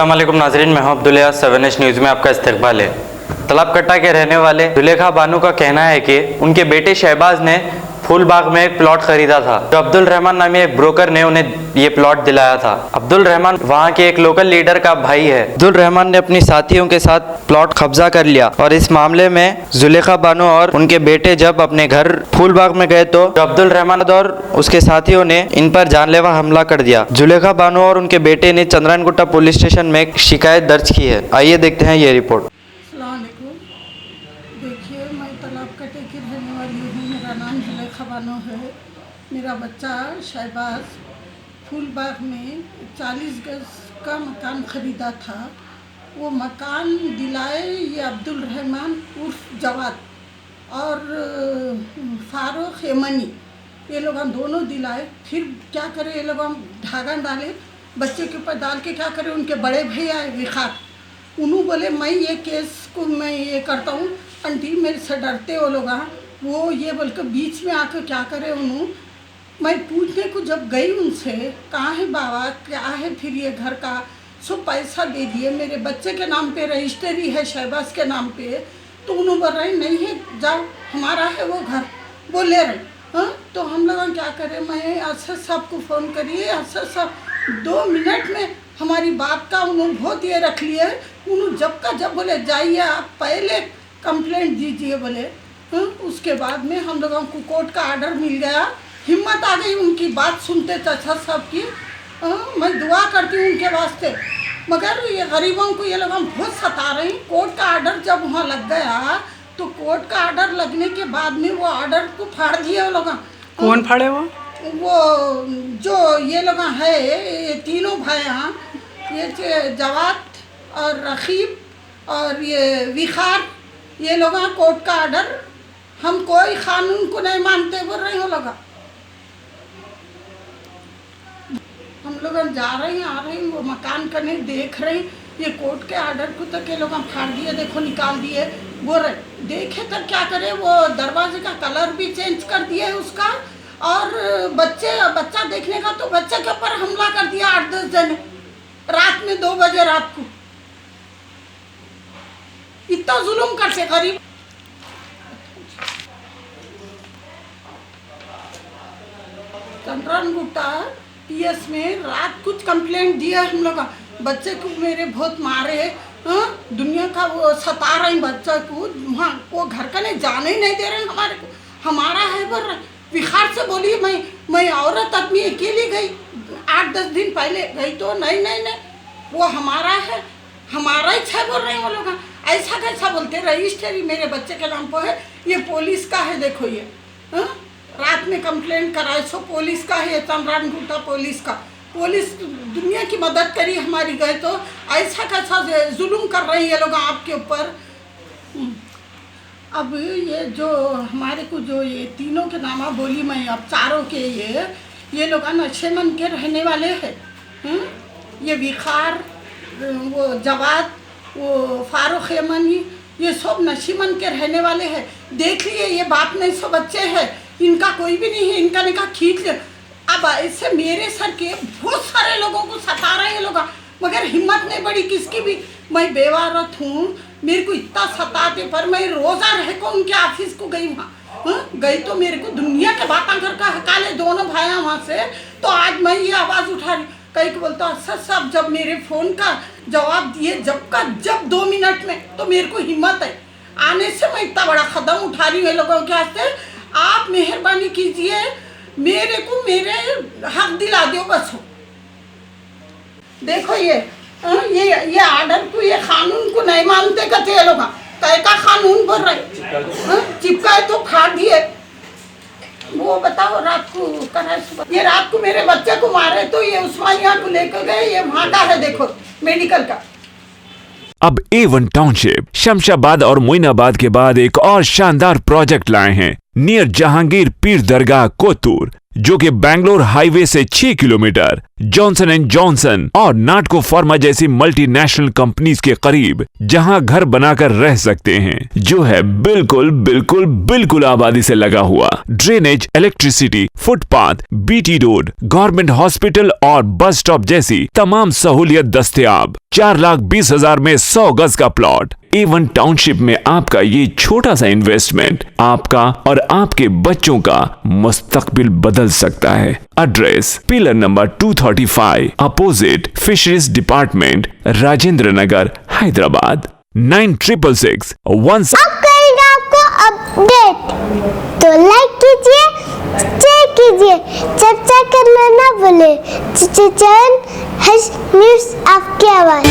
अस्सलाम वालेकुम नाजरीन, मैं हूं अब्दुल्ला। 7H न्यूज़ में आपका इस्तकबाल है। तलाबकट्टा के रहने वाले जुलेखा बानो का कहना है कि उनके बेटे शहबाज ने फूलबाग में एक प्लॉट खरीदा था, जो अब्दुल रहमान नामी एक ब्रोकर ने उन्हें ये प्लॉट दिलाया था। अब्दुल रहमान वहां के एक लोकल लीडर का भाई है। अब्दुल रहमान ने अपनी साथियों के साथ प्लॉट कब्जा कर लिया और इस मामले में जुलेखा बानो और उनके बेटे जब अपने घर फूलबाग में गए तो अब्दुल रहमान और उसके साथियों ने इन पर जानलेवा हमला कर दिया। जुलेखा बानो और उनके बेटे ने चंद्रायनगुट्टा पुलिस स्टेशन में एक शिकायत दर्ज की है। आइए देखते हैं ये रिपोर्ट। देखिए, मैं तलाबकट्टे की रहने वाली हूँ। मेरा नाम जुलेखा बानो है। मेरा बच्चा शहबाज फूलबाग में 40 गज का मकान ख़रीदा था। वो मकान दिलाए ये अब्दुल रहमान उर्फ जवाद और फारूक यमनी, ये लोग हम दोनों दिलाए। फिर क्या करे, ये लोग हम धागा डाले बच्चे के ऊपर डाल के, क्या करे, उनके बड़े भैया आए विखार, उन्होंने बोले मैं ये केस को मैं ये करता हूँ, आंटी मेरे से डरते वो लोग। वो ये बोल के बीच में आकर क्या करे, उन्होंने मैं पूछने को जब गई उनसे, कहाँ है बाबा, क्या है फिर ये घर का, सब पैसा दे दिए, मेरे बच्चे के नाम पे रजिस्ट्री है शहबाज के नाम पे, तो उन्होंने बोल रहे नहीं है, जाओ हमारा है वो घर, वो ले रहे। हाँ, तो हम लोग क्या करें, मैं असद साहब को फ़ोन करिए, असद साहब 2 मिनट में हमारी बात का उन्होंने बहुत ये रख लिया। उन्होंने जब बोले जाइए आप पहले कंप्लेंट दीजिए बोले। हाँ, उसके बाद में हम लोगों को कोर्ट का आर्डर मिल गया। हिम्मत आ गई उनकी बात सुनते चाचा साहब की। मैं दुआ करती हूँ उनके वास्ते, मगर ये गरीबों को ये लोग हम बहुत सता रहे हैं। कोर्ट का आर्डर जब वहाँ लग गया तो कोर्ट का आर्डर लगने के बाद में वो आर्डर को फाड़ दिया वो लोग। कौन फाड़े? वो जो ये लोग है, ये तीनों भाई हैं, ये जवाद और रकीब और ये विखार, ये लोग कोर्ट का आर्डर, हम कोई कानून को नहीं मानते बोल रहे हो लोग। हम लोग जा रहे हैं, आ रहे हैं, वो मकान का नहीं देख रहे हैं, ये कोर्ट के आर्डर को तक ये लोग फाड़ दिए, देखो निकाल दिए। बोल रहे देखे तक क्या करे, वो दरवाजे का कलर भी चेंज कर दिया है उसका, और बच्चा देखने का तो बच्चे के ऊपर हमला कर दिया 8-10 जने रात में 2 बजे रात को। इतना जुल्म करते गरीब। चंद्रायनगुट्टा PS में रात कुछ कंप्लेंट दिया हम लोग, बच्चे को मेरे बहुत मारे। हाँ, दुनिया का वो सता रहे बच्चा को, वहाँ वो घर का नहीं जाने ही नहीं दे रहे हमारे को, हमारा है बोल रहे। विखार से बोली मैं औरत आदमी अकेली गई 8-10 दिन पहले गई तो नहीं वो हमारा है, हमारा ही है बोल रहे हैं वो लोग। ऐसा कैसा बोलते, रजिस्ट्री मेरे बच्चे के नाम पर है, ये पुलिस का है, देखो ये। हाँ, रात में कंप्लेंट कराए, सो पुलिस का है, चंद्रायनगुट्टा पुलिस का। पुलिस दुनिया की मदद करी हमारी, गए तो ऐसा कैसा जुल्म कर रहे हैं ये लोग आपके ऊपर। अब ये जो हमारे को जो ये तीनों के नामा बोली मैं, अब चारों के ये लोग नशेमंद के रहने वाले हैं। ये विखार, वो जवाद, वो फारूक यमनी, ये सब नशीमंद के रहने वाले हैं। देख लिए ये बाप नहीं, सो बच्चे हैं, इनका कोई भी नहीं है, इनका निकाह खींच ले। अब ऐसे मेरे सर के बहुत सारे लोगों को सता रहे हैं लोग, मगर हिम्मत नहीं बड़ी किसकी भी। मैं बेवारत हूँ, मेरे को इतना सताते, पर मैं रोज़ा रह को उनके ऑफिस को गई वहाँ। गई तो मेरे को दुनिया के बातें घर का हकाले दोनों भाइयाँ वहाँ से, तो आज मैं ये आवाज़ उठा रही। कहीं को बोलता असद साहब जब मेरे फ़ोन का जवाब दिए जब 2 मिनट में, तो मेरे को हिम्मत है आने से मैं इतना बड़ा कदम उठा रही हूँ लोगों के वास्ते। आप मेहरबानी कीजिए, मेरे को मेरे हक दिला दो बस। हो देखो ये आर्डर को, ये कानून को नहीं मानते कहते ये लोग, कैसा कानून बोल रहे, चिपकाए तो फाड़ दिए। वो बताओ रात को कराए, सुबह ये रात को मेरे बच्चे को मारे, तो ये उस्मानिया को लेकर गए, ये वहाँ का है देखो मेडिकल का। अब A1 टाउनशिप शमशाबाद और मोइनाबाद के बाद एक और शानदार प्रोजेक्ट लाए हैं नियर जहांगीर पीर दरगाह कोतूर, जो कि बैंगलोर हाईवे से 6 किलोमीटर जॉनसन एंड जॉनसन और नाटको फार्मा जैसी मल्टीनेशनल कंपनीज के करीब, जहां घर बनाकर रह सकते हैं, जो है बिल्कुल आबादी से लगा हुआ। Drainage, electricity, footpath, BT road, government hospital और बस स्टॉप जैसी तमाम सहूलियत दस्तयाब। 4,20,000 में 100 गज का प्लॉट। A1 टाउनशिप में आपका ये छोटा सा इन्वेस्टमेंट आपका और आपके बच्चों का मुस्तकबिल बदल सकता है। Address pillar number 235 opposite fisheries department, Rajendra Nagar, Hyderabad. 9666 1। अब करेंगे आपको अपडेट, तो लाइक कीजिए, शेयर कीजिए, चर्चा करना ना भूले। चैनल न्यूज़ आपकी आवाज़।